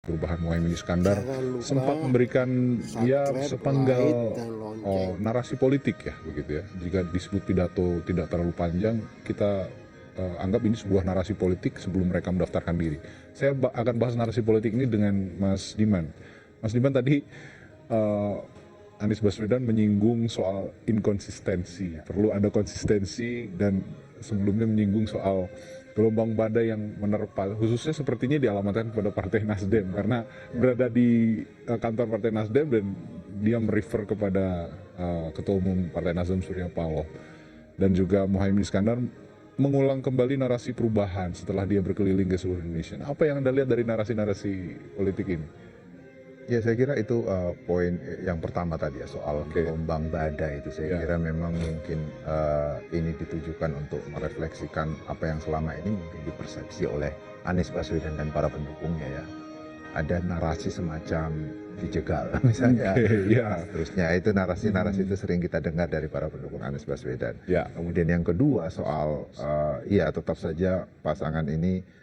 Perubahan Muhaimin Iskandar Jangan lupa sempat memberikan ya subscribe, sepenggal like, dan lonceng. narasi politik ya begitu ya. Jika disebut pidato tidak terlalu panjang, kita anggap ini sebuah narasi politik sebelum mereka mendaftarkan diri. Saya akan bahas narasi politik ini dengan Mas Diman. Mas Diman tadi Anies Baswedan menyinggung soal inkonsistensi, perlu ada konsistensi, dan sebelumnya menyinggung soal gelombang badai yang menerpa, khususnya sepertinya dialamatkan kepada Partai Nasdem karena berada di kantor Partai Nasdem dan dia merefer kepada Ketua Umum Partai Nasdem Surya Paloh, dan juga Muhaimin Iskandar mengulang kembali narasi perubahan setelah dia berkeliling ke seluruh Indonesia. Apa yang Anda lihat dari narasi-narasi politik ini? Ya, saya kira itu poin yang pertama tadi ya, soal gelombang badai itu. Saya kira memang mungkin ini ditujukan untuk merefleksikan apa yang selama ini mungkin dipersepsi oleh Anies Baswedan dan para pendukungnya ya. Ada narasi semacam dijegal misalnya. Terusnya itu narasi-narasi itu sering kita dengar dari para pendukung Anies Baswedan. Kemudian yang kedua soal ya tetap saja pasangan ini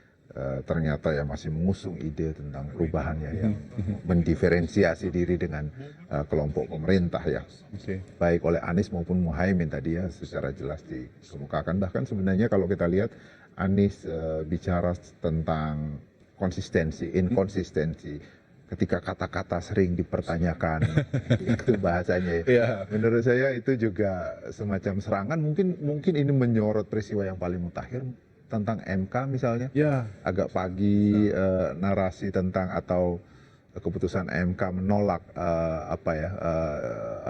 ternyata ya masih mengusung ide tentang perubahan ya, yang mendiferensiasi diri dengan kelompok pemerintah ya, baik oleh Anies maupun Muhaimin tadi ya secara jelas dikemukakan. Bahkan sebenarnya kalau kita lihat Anies bicara tentang konsistensi, inkonsistensi, ketika kata-kata sering dipertanyakan, itu bahasanya ya. Menurut saya itu juga semacam serangan. Mungkin ini menyorot peristiwa yang paling mutakhir tentang MK misalnya, agak pagi narasi tentang atau keputusan MK menolak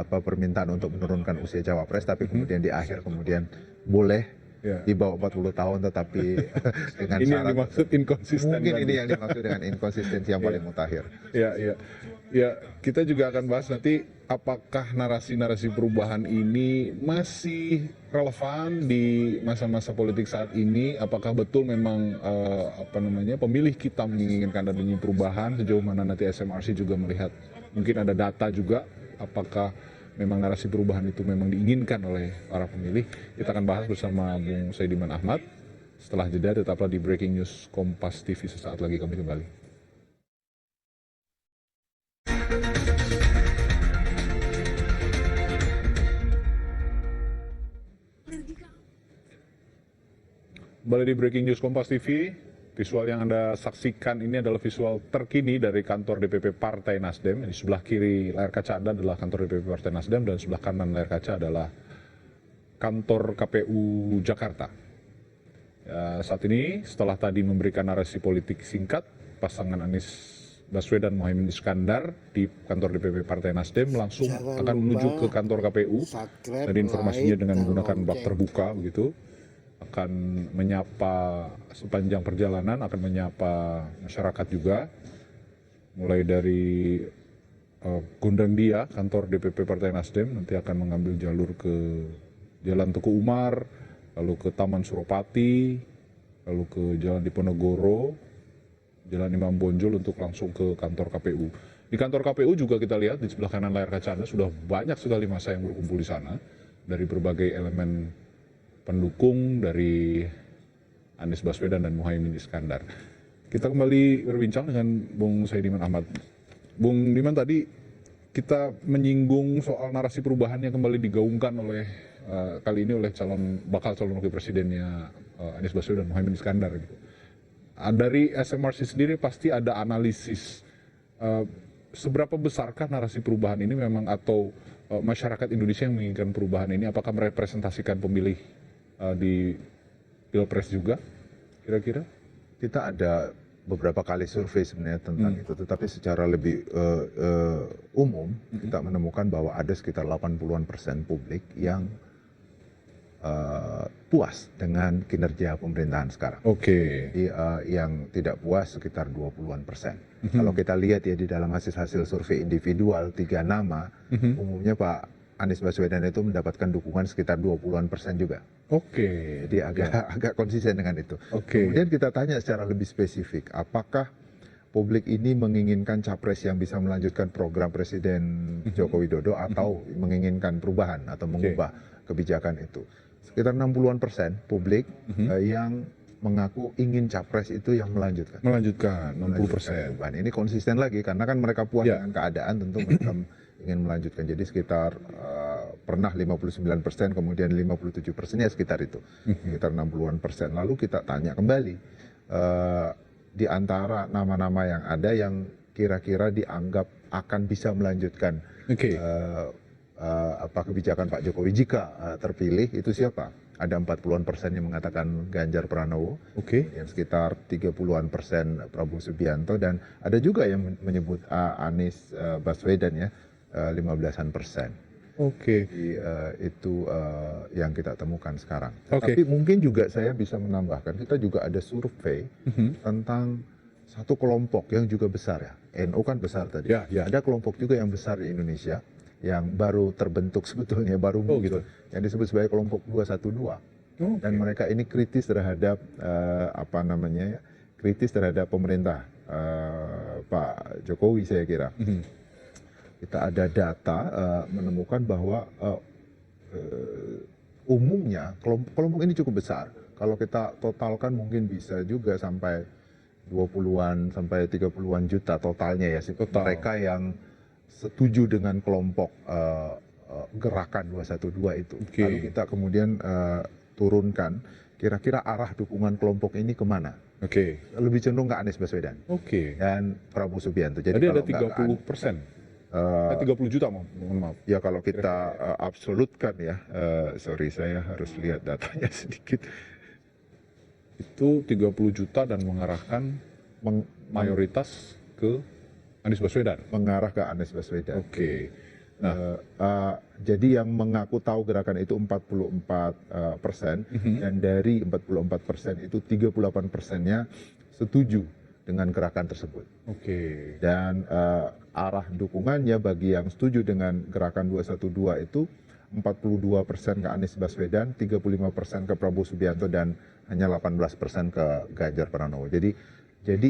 permintaan untuk menurunkan usia cawapres, tapi kemudian di akhir kemudian boleh di bawah 40 tahun, tetapi dengan ini syarat yang dimaksud inkonsisten. Mungkin ini yang dimaksud dengan inkonsistensi yang paling mutakhir. Ya, kita juga akan bahas nanti apakah narasi-narasi perubahan ini masih relevan di masa-masa politik saat ini. Apakah betul memang pemilih kita menginginkan adanya perubahan, sejauh mana nanti SMRC juga melihat, mungkin ada data juga apakah memang narasi perubahan itu memang diinginkan oleh para pemilih. Kita akan bahas bersama Bung Saidiman Ahmad. Setelah jeda, tetaplah di Breaking News Kompas TV, sesaat lagi kami kembali. Kembali di Breaking News Kompas TV. Visual yang Anda saksikan ini adalah visual terkini dari kantor DPP Partai Nasdem. Di sebelah kiri layar kaca Anda adalah kantor DPP Partai Nasdem, dan sebelah kanan layar kaca adalah kantor KPU Jakarta. Saat ini setelah tadi memberikan narasi politik singkat, pasangan Anies Baswedan Muhaimin Iskandar di kantor DPP Partai Nasdem langsung akan menuju ke kantor KPU. Dan informasinya dengan menggunakan bak terbuka begitu, akan menyapa sepanjang perjalanan, akan menyapa masyarakat juga, mulai dari Gondangdia, kantor DPP Partai Nasdem, nanti akan mengambil jalur ke Jalan Teguh Umar, lalu ke Taman Suropati, lalu ke Jalan Diponegoro, Jalan Imam Bonjol untuk langsung ke kantor KPU. Di kantor KPU juga kita lihat di sebelah kanan layar kaca Anda sudah banyak sekali massa yang berkumpul di sana dari berbagai elemen pendukung dari Anies Baswedan dan Muhaimin Iskandar. Kita kembali berbincang dengan Bung Saidiman Ahmad. Bung Diman, tadi kita menyinggung soal narasi perubahan yang kembali digaungkan oleh kali ini oleh bakal calon wakil presidennya Anies Baswedan dan Muhaimin Iskandar. Gitu. Dari SMRC sendiri pasti ada analisis seberapa besarkah narasi perubahan ini memang, atau masyarakat Indonesia yang menginginkan perubahan ini, apakah merepresentasikan pemilih di Pilpres juga, kira-kira? Kita ada beberapa kali survei sebenarnya tentang itu, tetapi secara lebih umum kita menemukan bahwa ada sekitar 80% publik yang puas dengan kinerja pemerintahan sekarang. Jadi, yang tidak puas sekitar 20-an%. Kalau kita lihat ya di dalam hasil-hasil survei individual 3 nama, umumnya Pak Anies Baswedan itu mendapatkan dukungan sekitar 20-an% juga. Jadi agak konsisten dengan itu. Kemudian kita tanya secara lebih spesifik, apakah publik ini menginginkan capres yang bisa melanjutkan program Presiden Joko Widodo atau menginginkan perubahan atau mengubah kebijakan itu. Sekitar 60-an% publik yang mengaku ingin capres itu yang melanjutkan. Melanjutkan 60%. Perubahan. Ini konsisten lagi karena kan mereka puas Ya. dengan keadaan, tentu mereka ingin melanjutkan. Jadi sekitar pernah 59%, kemudian 57%, ya sekitar itu, sekitar 60-an persen. Lalu kita tanya kembali di antara nama-nama yang ada yang kira-kira dianggap akan bisa melanjutkan kebijakan Pak Jokowi jika terpilih, itu siapa? Ada 40-an persen yang mengatakan Ganjar Pranowo, yang sekitar 30-an persen Prabowo Subianto, dan ada juga yang menyebut Anies Baswedan, ya, 15-an persen. Jadi, itu yang kita temukan sekarang. Tapi mungkin juga saya bisa menambahkan, kita juga ada survei tentang satu kelompok yang juga besar, ya. NU kan besar tadi. Ada kelompok juga yang besar di Indonesia yang baru terbentuk sebetulnya, baru gitu, yang disebut sebagai kelompok 212. Dan mereka ini kritis terhadap kritis terhadap pemerintah Pak Jokowi, saya kira. Kita ada data menemukan bahwa umumnya kelompok ini cukup besar. Kalau kita totalkan mungkin bisa juga sampai 20-an sampai 30-an juta totalnya, ya, mereka yang setuju dengan kelompok gerakan 212 itu. Lalu kita kemudian turunkan kira-kira arah dukungan kelompok ini kemana. Lebih cenderung ke Anies Baswedan dan Prabowo Subianto. Jadi ada 30%. 30 juta, mohon maaf. Ya, kalau kita absolutkan, ya, sorry, saya harus lihat datanya sedikit. Itu 30 juta dan mengarahkan mayoritas ke Anies Baswedan. Mengarah ke Anies Baswedan. Jadi yang mengaku tahu gerakan itu 44%, dan dari 44% itu 38%-nya setuju dengan gerakan tersebut. Dan arah dukungannya bagi yang setuju dengan gerakan 212 itu 42% ke Anies Baswedan, 35% ke Prabowo Subianto, dan hanya 18% ke Ganjar Pranowo. Jadi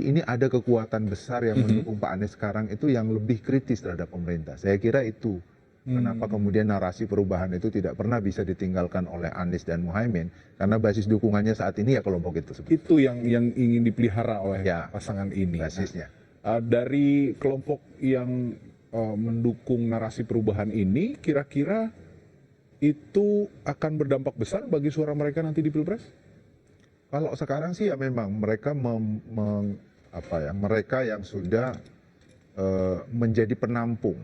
ini ada kekuatan besar yang mendukung Pak Anies sekarang itu yang lebih kritis terhadap pemerintah. Saya kira itu kenapa kemudian narasi perubahan itu tidak pernah bisa ditinggalkan oleh Anies dan Muhaimin, karena basis dukungannya saat ini ya kelompok itu. Itu yang ingin dipelihara oleh pasangan ini. Basisnya. Dari kelompok yang mendukung narasi perubahan ini, kira-kira itu akan berdampak besar bagi suara mereka nanti di Pilpres? Kalau sekarang sih ya memang mereka mereka yang sudah menjadi penampung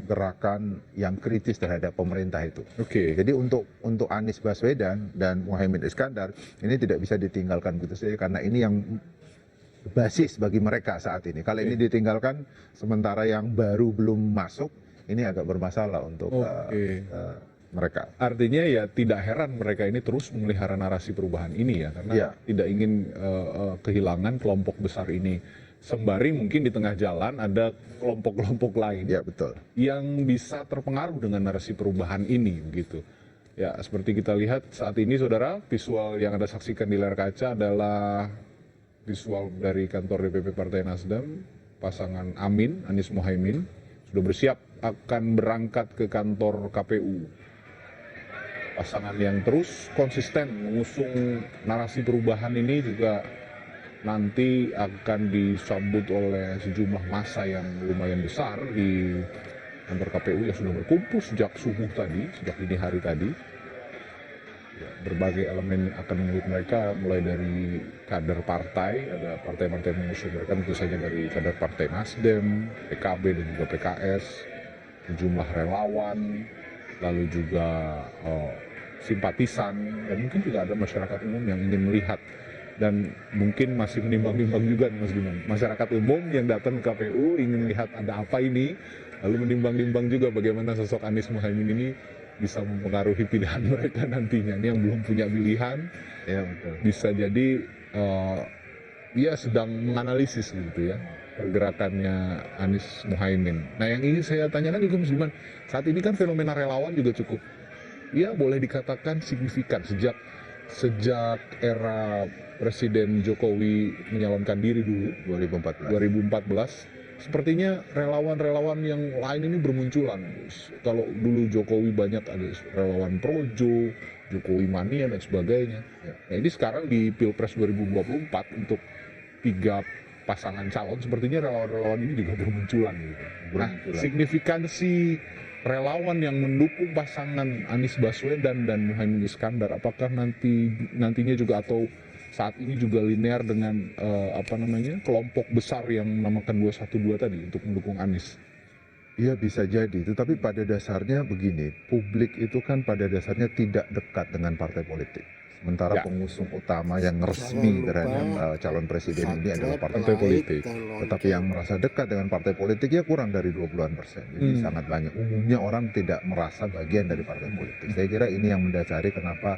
gerakan yang kritis terhadap pemerintah itu. Jadi untuk Anies Baswedan dan Muhaimin Iskandar ini tidak bisa ditinggalkan gitu saja, karena ini yang basis bagi mereka saat ini. Kalau ini ditinggalkan sementara yang baru belum masuk, ini agak bermasalah untuk mereka. Artinya ya tidak heran mereka ini terus memelihara narasi perubahan ini, ya, karena tidak ingin kehilangan kelompok besar ini. Sembari mungkin di tengah jalan ada kelompok-kelompok lain yang bisa terpengaruh dengan narasi perubahan ini, begitu. Ya, seperti kita lihat saat ini, saudara, visual yang Anda saksikan di layar kaca adalah visual dari kantor DPP Partai Nasdem. Pasangan Amin, Anies Muhaimin, sudah bersiap akan berangkat ke kantor KPU. Pasangan yang terus konsisten mengusung narasi perubahan ini juga nanti akan disambut oleh sejumlah massa yang lumayan besar di kantor KPU yang sudah berkumpul sejak subuh tadi, sejak dini hari tadi. Ya, berbagai elemen akan menyambut mereka, mulai dari kader partai, ada partai-partai mengusung mereka, tentu saja dari kader Partai Nasdem, PKB dan juga PKS, sejumlah relawan, lalu juga simpatisan, dan mungkin juga ada masyarakat umum yang ingin melihat, dan mungkin masih menimbang-nimbang juga nih Mas Bimang, masyarakat umum yang datang ke KPU ingin melihat ada apa ini, lalu menimbang-nimbang juga bagaimana sosok Anies Muhaimin ini bisa mempengaruhi pilihan mereka nantinya. Ini yang belum punya pilihan, ya, betul. Bisa jadi dia sedang menganalisis gitu ya pergerakannya Anies Muhaimin. Nah, yang ingin saya tanyakan juga Mas Bimang, saat ini kan fenomena relawan juga cukup, ya boleh dikatakan signifikan sejak era Presiden Jokowi menyalonkan diri dulu 2014. Sepertinya relawan-relawan yang lain ini bermunculan. Kalau dulu Jokowi banyak ada relawan Projo, Jokowi mania dan sebagainya. Nah ini sekarang di Pilpres 2024 untuk 3 pasangan calon sepertinya relawan-relawan ini juga bermunculan gitu. Nah, signifikansi relawan yang mendukung pasangan Anies Baswedan dan Muhaimin Iskandar, apakah nantinya juga atau saat ini juga linear dengan kelompok besar yang menamakan 212 tadi untuk mendukung Anies? Iya bisa jadi, tetapi pada dasarnya begini, publik itu kan pada dasarnya tidak dekat dengan partai politik. Sementara pengusung utama yang resmi terhadap calon presiden ini adalah partai politik. Tetapi yang merasa dekat dengan partai politik ya kurang dari 20%. Jadi sangat banyak. Umumnya orang tidak merasa bagian dari partai politik. Saya kira ini yang mendasari kenapa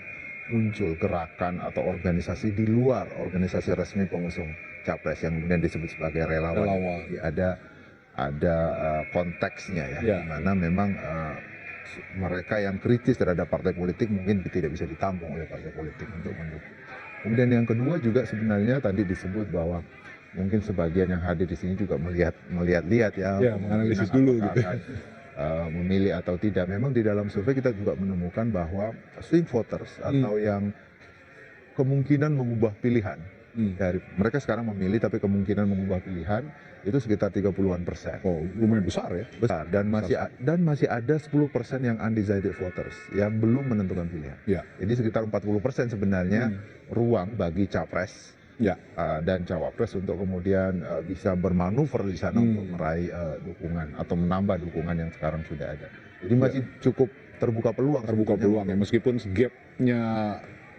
muncul gerakan atau organisasi di luar organisasi resmi pengusung capres yang kemudian disebut sebagai relawan. Jadi ada konteksnya ya, di mana memang mereka yang kritis terhadap partai politik mungkin tidak bisa ditampung oleh partai politik untuk mendukung. Kemudian yang kedua juga sebenarnya tadi disebut bahwa mungkin sebagian yang hadir di sini juga melihat ya menganalisis dulu gitu. Memilih atau tidak. Memang di dalam survei kita juga menemukan bahwa swing voters atau yang kemungkinan mengubah pilihan dari mereka sekarang memilih tapi kemungkinan mengubah pilihan itu sekitar 30-an%. Oh, lumayan besar ya. Besar dan masih ada 10% yang undecided voters yang belum menentukan pilihan. Ya. Jadi sekitar 40% sebenarnya ruang bagi capres dan cawapres untuk kemudian bisa bermanuver di sana untuk meraih dukungan atau menambah dukungan yang sekarang sudah ada. Jadi masih cukup terbuka peluang ya, meskipun gapnya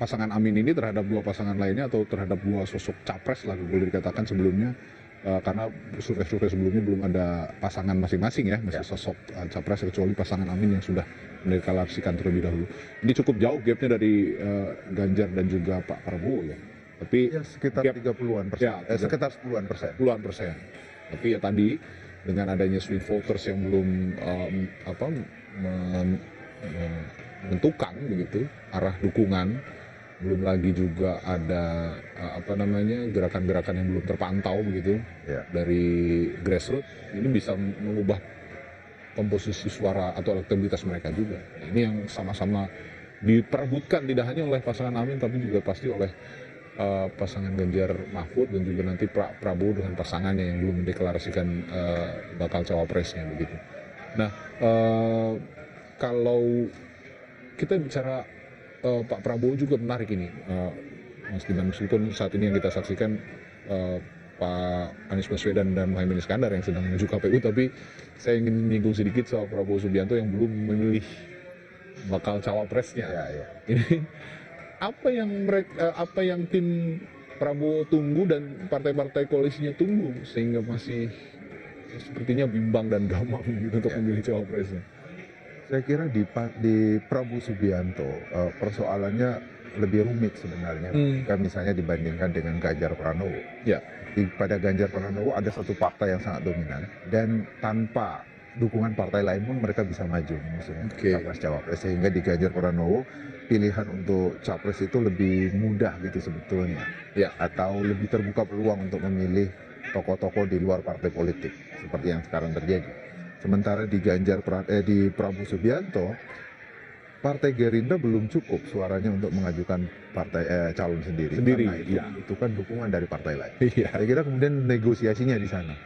pasangan Amin ini terhadap 2 pasangan lainnya atau terhadap 2 sosok capres lah boleh dikatakan sebelumnya, karena survei-survei sebelumnya belum ada pasangan masing-masing ya, masih sosok capres kecuali pasangan Amin yang sudah mendeklarasikan terlebih dahulu. Ini cukup jauh gapnya dari Ganjar dan juga Pak Prabowo ya. Tapi ya sekitar 30-an%, sekitar 10-an%. Tapi ya tadi dengan adanya swing voters yang belum menentukan begitu arah dukungan, belum lagi juga ada gerakan-gerakan yang belum terpantau begitu dari grassroots, ini bisa mengubah komposisi suara atau elektabilitas mereka juga. Ini yang sama-sama diperebutkan tidak hanya oleh pasangan Amin tapi juga pasti oleh pasangan Ganjar Mahfud dan juga nanti Pak Prabowo dengan pasangannya yang belum mendeklarasikan bakal cawapresnya begitu. Nah, kalau kita bicara Pak Prabowo juga menarik ini, Mas Diman, meskipun saat ini yang kita saksikan Pak Anies Baswedan dan Muhaimin Iskandar yang sedang menuju KPU, tapi saya ingin menyinggung sedikit soal Prabowo Subianto yang belum memilih bakal cawapresnya. Ini apa yang tim Prabowo tunggu dan partai-partai koalisinya tunggu sehingga masih sepertinya bimbang dan gamang gitu untuk memilih cawapresnya. Saya kira di Prabowo Subianto persoalannya lebih rumit sebenarnya jika misalnya dibandingkan dengan Ganjar Pranowo. Pada Ganjar Pranowo ada satu partai yang sangat dominan dan tanpa dukungan partai lain pun mereka bisa maju mengusung capres-cawapres, sehingga di Ganjar Pranowo pilihan untuk capres itu lebih mudah gitu sebetulnya, atau lebih terbuka peluang untuk memilih tokoh-tokoh di luar partai politik seperti yang sekarang terjadi. Sementara di di Prabowo Subianto, Partai Gerindra belum cukup suaranya untuk mengajukan calon sendiri. Karena itu membutuhkan dukungan dari partai lain. Saya kira kemudian negosiasinya di sana.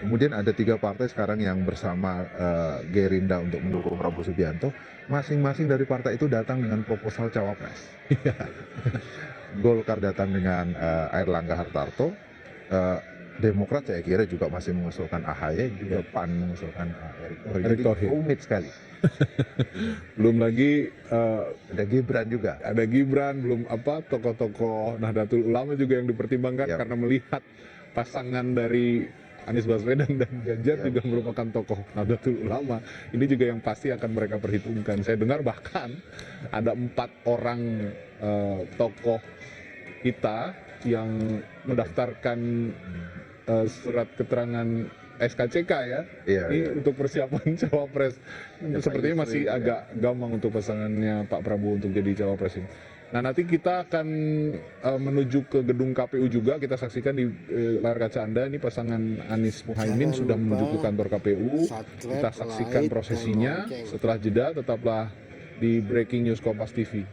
Kemudian ada 3 partai sekarang yang bersama Gerindra untuk mendukung Prabowo Subianto. Masing-masing dari partai itu datang dengan proposal cawapres. Golkar datang dengan Airlangga Hartarto. Demokrat saya kira juga masih mengusulkan AHY, juga PAN mengusulkan Erick Thohir. Rumit sekali. Belum lagi ada Gibran juga. Ada Gibran, belum tokoh-tokoh Nahdlatul Ulama juga yang dipertimbangkan karena melihat pasangan dari Anies Baswedan dan Ganjar juga merupakan tokoh Nahdlatul Ulama. Ini juga yang pasti akan mereka perhitungkan. Saya dengar bahkan ada 4 orang tokoh kita yang mendaftarkan surat keterangan SKCK ini untuk persiapan cawapres. Sepertinya masih agak gampang untuk pasangannya Pak Prabowo untuk jadi cawapres ini. Nah, nanti kita akan menuju ke gedung KPU juga. Kita saksikan di layar kaca Anda ini pasangan Anies Muhaimin sudah menuju ke kantor KPU. Kita saksikan prosesinya. Setelah jeda tetaplah di Breaking News Kompas TV.